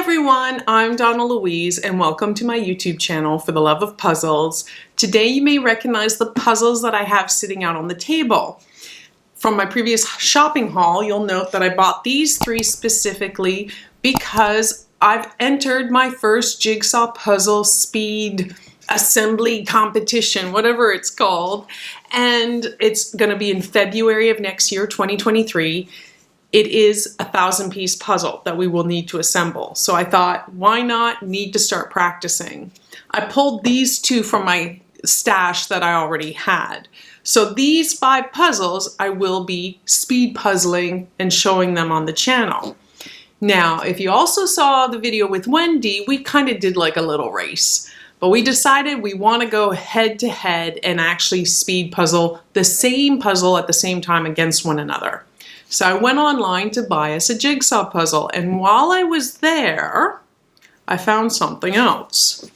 everyone, I'm Donna Louise and welcome to my YouTube channel for the love of puzzles. Today you may recognize the puzzles that I have sitting out on the table. From my previous shopping haul, you'll note that I bought these three specifically because I've entered my first Jigsaw puzzle speed assembly competition, whatever it's called, and it's going to be in February of next year, 2023. It is a 1,000-piece puzzle that we will need to assemble. So I thought, why not need to start practicing? I pulled these two from my stash that I already had. So these 5 puzzles, I will be speed puzzling and showing them on the channel. Now, if you also saw the video with Wendy, we kind of did like a little race. But we decided we want to go head to head and actually speed puzzle the same puzzle at the same time against one another. So I went online to buy us a jigsaw puzzle, and while I was there, I found something else.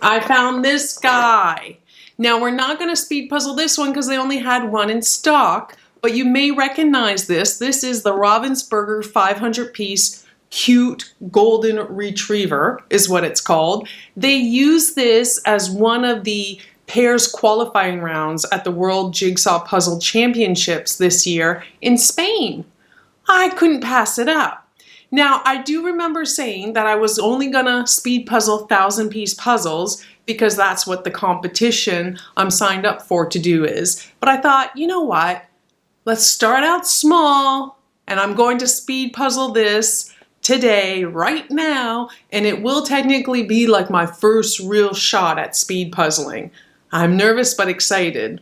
I found this guy. Now we're not going to speed puzzle this one because they only had one in stock, but you may recognize this. This is the Ravensburger 500-piece cute golden retriever is what it's called. They use this as one of the pairs qualifying rounds at the World Jigsaw Puzzle Championships this year in Spain. I couldn't pass it up. Now, I do remember saying that I was only gonna speed puzzle 1,000-piece puzzles because that's what the competition I'm signed up for to do is. But I thought, you know what? Let's start out small, and I'm going to speed puzzle this today, right now, and it will technically be like my first real shot at speed puzzling. I'm nervous but excited.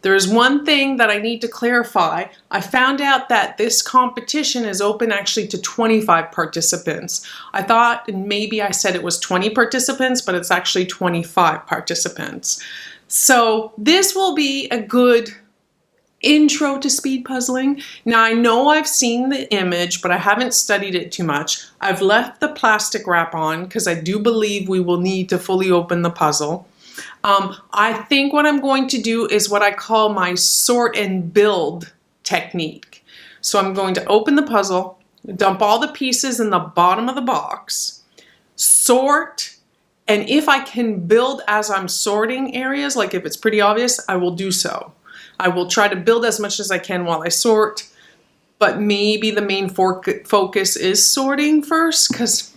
There is one thing that I need to clarify. I found out that this competition is open actually to 25 participants. I thought maybe I said it was 20 participants, but it's actually 25 participants. So this will be a good intro to speed puzzling. Now I know I've seen the image, but I haven't studied it too much. I've left the plastic wrap on because I do believe we will need to fully open the puzzle. I think what I'm going to do is what I call my sort and build technique. So I'm going to open the puzzle, dump all the pieces in the bottom of the box, sort, and if I can build as I'm sorting areas, like if it's pretty obvious, I will do so. I will try to build as much as I can while I sort, but maybe the main focus is sorting first, because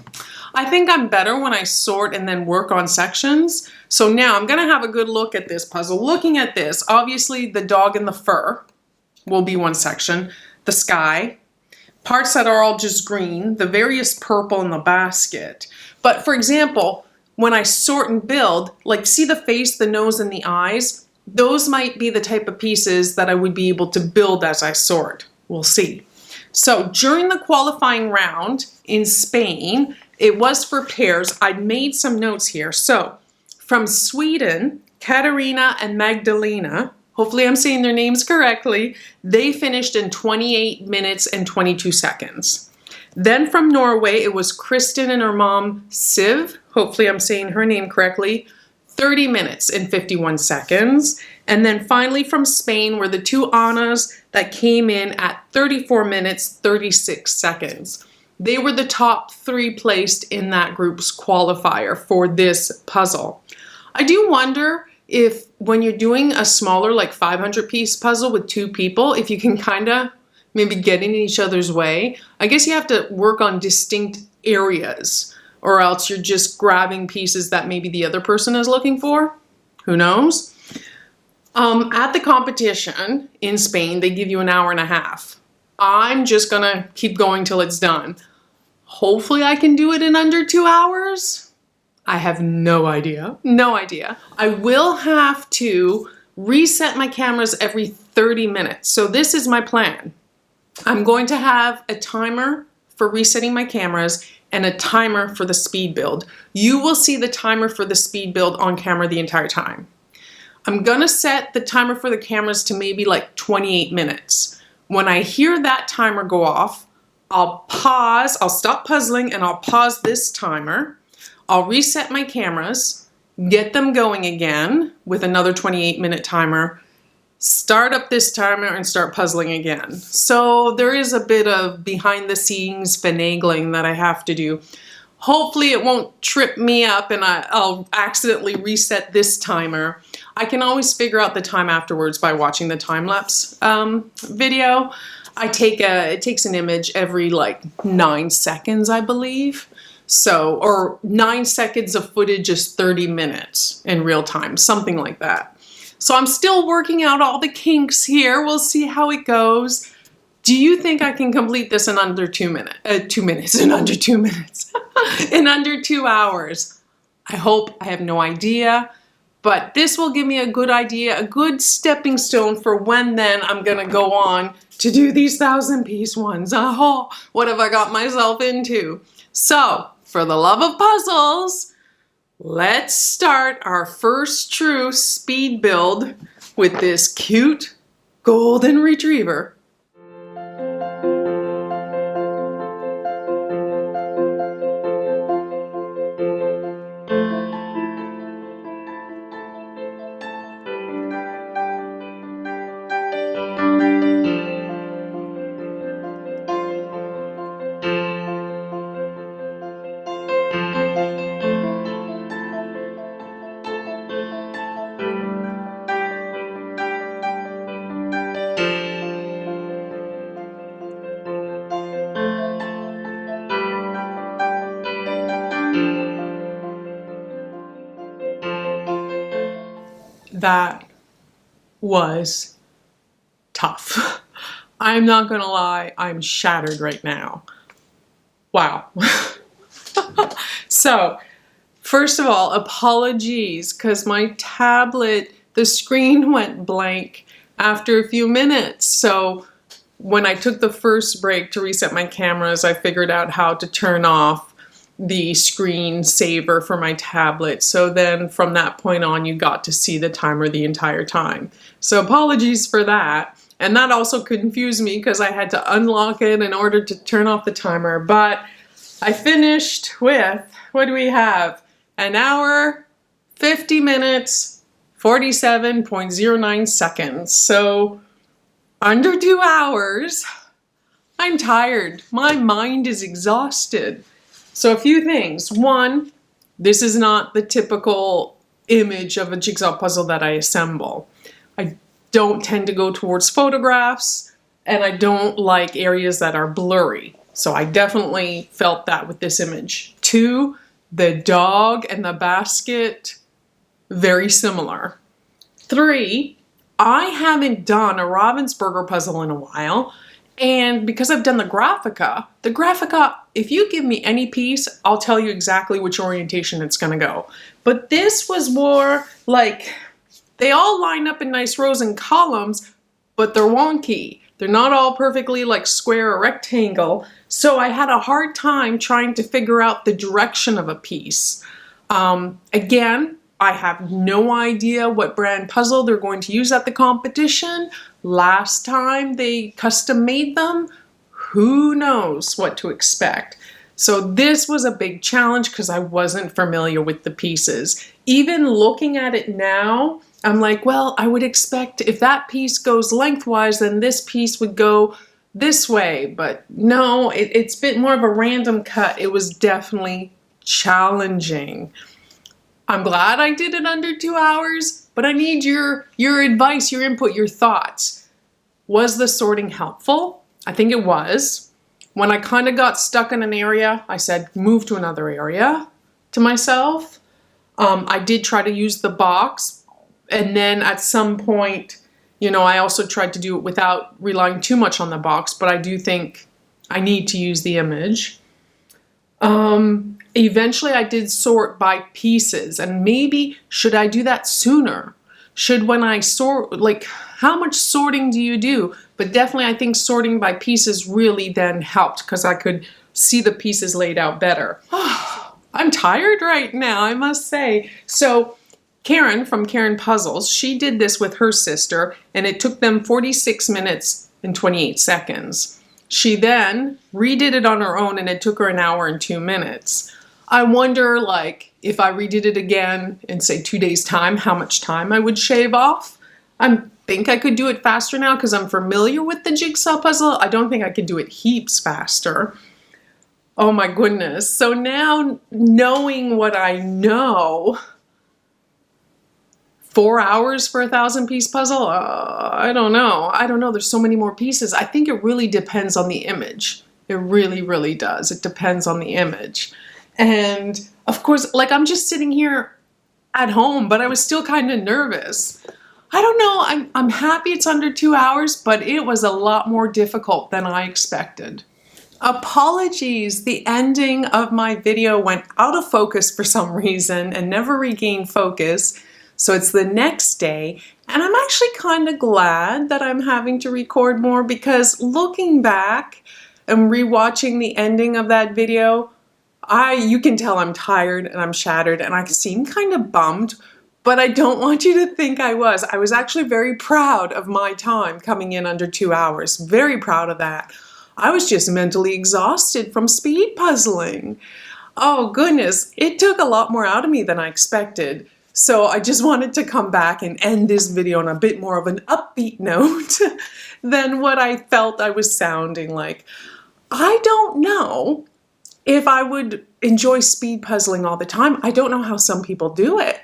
I think I'm better when I sort and then work on sections. So now I'm going to have a good look at this puzzle. Looking at this, obviously the dog and the fur will be one section. The sky, parts that are all just green, the various purple in the basket. But for example, when I sort and build, like see the face, the nose, and the eyes, those might be the type of pieces that I would be able to build as I sort. We'll see. So during the qualifying round in Spain, it was for pairs. I made some notes here. So from Sweden, Katarina and Magdalena, hopefully I'm saying their names correctly, they finished in 28 minutes and 22 seconds. Then from Norway, it was Kristen and her mom, Siv, hopefully I'm saying her name correctly, 30 minutes and 51 seconds. And then finally from Spain were the two Annas that came in at 34 minutes, 36 seconds. They were the top 3 placed in that group's qualifier for this puzzle. I do wonder if when you're doing a smaller, like 500-piece puzzle with 2 people, if you can kind of maybe get in each other's way. I guess you have to work on distinct areas, or else you're just grabbing pieces that maybe the other person is looking for. Who knows? At the competition in Spain, they give you an hour and a half. I'm just gonna keep going till it's done. Hopefully I can do it in under 2 hours. I have no idea. No idea. I will have to reset my cameras every 30 minutes. So this is my plan. I'm going to have a timer for resetting my cameras and a timer for the speed build. You will see the timer for the speed build on camera the entire time. I'm gonna set the timer for the cameras to maybe like 28 minutes. When I hear that timer go off, I'll pause, I'll stop puzzling and I'll pause this timer. I'll reset my cameras, get them going again with another 28-minute timer, start up this timer and start puzzling again. So there is a bit of behind the scenes finagling that I have to do. Hopefully it won't trip me up and I'll accidentally reset this timer. I can always figure out the time afterwards by watching the time-lapse video. It takes an image every like 9 seconds, I believe. So, or 9 seconds of footage is 30 minutes in real time, something like that. So I'm still working out all the kinks here. We'll see how it goes. Do you think I can complete this in under 2 minutes? In under 2 minutes. In under 2 hours. I hope. I have no idea. But this will give me a good idea, a good stepping stone for when then I'm going to go on to do these 1,000-piece ones. Oh, what have I got myself into? So, for the love of puzzles, let's start our first true speed build with this cute golden retriever. That was tough. I'm not gonna lie, I'm shattered right now. Wow. So, first of all, apologies, because my tablet, the screen went blank after a few minutes. So, when I took the first break to reset my cameras, I figured out how to turn off the screen saver for my tablet. So then from that point on, you got to see the timer the entire time. So apologies for that. And that also confused me because I had to unlock it in order to turn off the timer. But I finished with, what do we have? An hour, 50 minutes, 47.09 seconds. So under 2 hours. I'm tired. My mind is exhausted. So a few things. One, this is not the typical image of a jigsaw puzzle that I assemble. I don't tend to go towards photographs, and I don't like areas that are blurry. So I definitely felt that with this image. Two, the dog and the basket, very similar. Three, I haven't done a Ravensburger puzzle in a while. And because I've done the Graphica, if you give me any piece, I'll tell you exactly which orientation it's gonna go. But this was more like, they all line up in nice rows and columns, but they're wonky. They're not all perfectly like square or rectangle. So I had a hard time trying to figure out the direction of a piece. Again, I have no idea what brand puzzle they're going to use at the competition. Last time they custom made them, who knows what to expect. So this was a big challenge because I wasn't familiar with the pieces. Even looking at it now, I'm like, well, I would expect if that piece goes lengthwise, then this piece would go this way. But no, it's a bit more of a random cut. It was definitely challenging. I'm glad I did it under 2 hours, but I need your advice, your input, your thoughts. Was the sorting helpful? I think it was. When I kind of got stuck in an area, I said, move to another area to myself. I did try to use the box, and then at some point, you know, I also tried to do it without relying too much on the box, but I do think I need to use the image. Eventually I did sort by pieces, and maybe should I do that sooner? Should when I sort, like how much sorting do you do? But definitely I think sorting by pieces really then helped because I could see the pieces laid out better. I'm tired right now, I must say. So Karen from Karen Puzzles, she did this with her sister and it took them 46 minutes and 28 seconds. She then redid it on her own and it took her an hour and 2 minutes. I wonder, like, if I redid it again in, say, 2 days' time, how much time I would shave off. I think I could do it faster now because I'm familiar with the jigsaw puzzle. I don't think I could do it heaps faster. Oh my goodness. So now, knowing what I know, 4 hours for a 1,000-piece puzzle? I don't know. I don't know. There's so many more pieces. I think it really depends on the image. It really, really does. It depends on the image. And of course, like, I'm just sitting here at home, but I was still kind of nervous. I don't know. I'm happy it's under 2 hours, but it was a lot more difficult than I expected. Apologies, the ending of my video went out of focus for some reason and never regained focus. So it's the next day, and I'm actually kind of glad that I'm having to record more, because looking back and rewatching the ending of that video, you can tell I'm tired and I'm shattered and I seem kind of bummed, but I don't want you to think I was. I was actually very proud of my time coming in under 2 hours. Very proud of that. I was just mentally exhausted from speed puzzling. Oh goodness, it took a lot more out of me than I expected. So I just wanted to come back and end this video on a bit more of an upbeat note than what I felt I was sounding like. I don't know if I would enjoy speed puzzling all the time. I don't know how some people do it.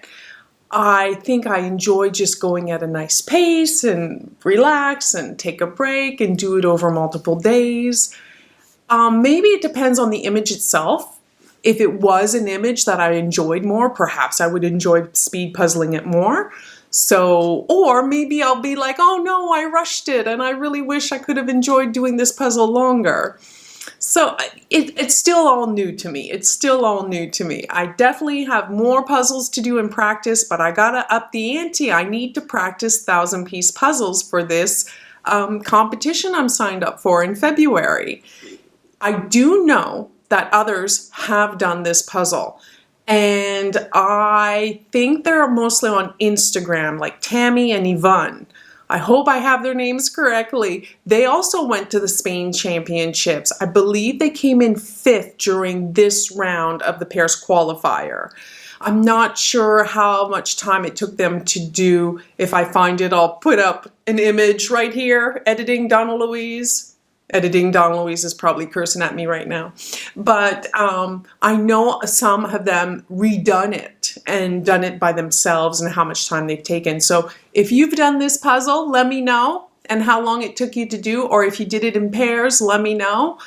I think I enjoy just going at a nice pace and relax and take a break and do it over multiple days. Maybe it depends on the image itself. If it was an image that I enjoyed more, perhaps I would enjoy speed puzzling it more. So, or maybe I'll be like, oh no, I rushed it and I really wish I could have enjoyed doing this puzzle longer. So it's still all new to me. It's still all new to me. I definitely have more puzzles to do in practice, but I gotta up the ante. I need to practice 1,000-piece puzzles for this competition I'm signed up for in February. I do know that others have done this puzzle, and I think they're mostly on Instagram, like Tammy and Yvonne. I hope I have their names correctly. They also went to the Spain Championships. I believe they came in 5th during this round of the pairs qualifier. I'm not sure how much time it took them to do. If I find it, I'll put up an image right here. Editing Donna Louise. Editing Donna Louise is probably cursing at me right now. But I know some of them redone it and done it by themselves and how much time they've taken. So if you've done this puzzle, let me know, and how long it took you to do, or if you did it in pairs, let me know.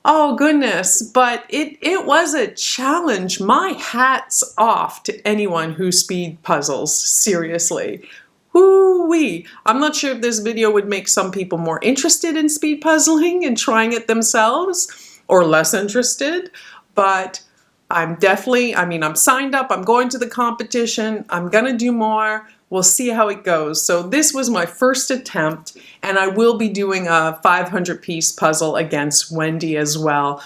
Oh goodness, but it was a challenge. My hat's off to anyone who speed puzzles, seriously. Woo-wee. I'm not sure if this video would make some people more interested in speed puzzling and trying it themselves, or less interested, but I'm definitely, I'm signed up, I'm going to the competition, I'm gonna do more, we'll see how it goes. So this was my first attempt, and I will be doing a 500-piece puzzle against Wendy as well.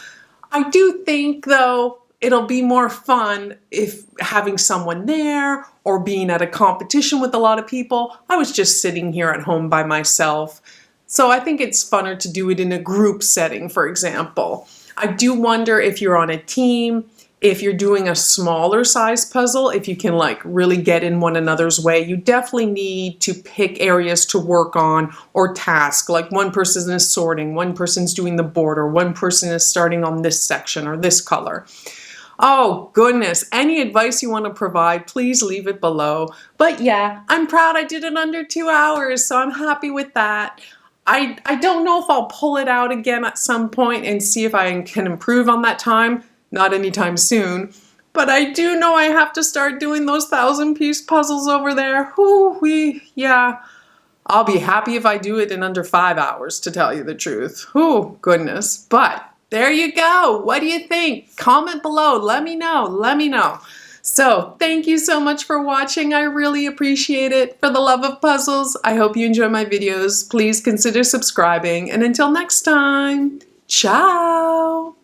I do think, though, it'll be more fun if having someone there or being at a competition with a lot of people. I was just sitting here at home by myself. So I think it's funner to do it in a group setting, for example. I do wonder if you're on a team, if you're doing a smaller size puzzle, if you can like really get in one another's way. You definitely need to pick areas to work on or task. Like one person is sorting, one person's doing the border, one person is starting on this section or this color. Oh goodness, any advice you want to provide, please leave it below. But yeah, I'm proud I did it under 2 hours, so I'm happy with that. I don't know if I'll pull it out again at some point and see if I can improve on that time. Not anytime soon. But I do know I have to start doing those 1,000-piece puzzles over there. Whoo-wee, yeah. I'll be happy if I do it in under 5 hours, to tell you the truth. Oh goodness, but there you go. What do you think? Comment below. Let me know. Let me know. So thank you so much for watching. I really appreciate it. For the love of puzzles, I hope you enjoy my videos. Please consider subscribing. And until next time, ciao.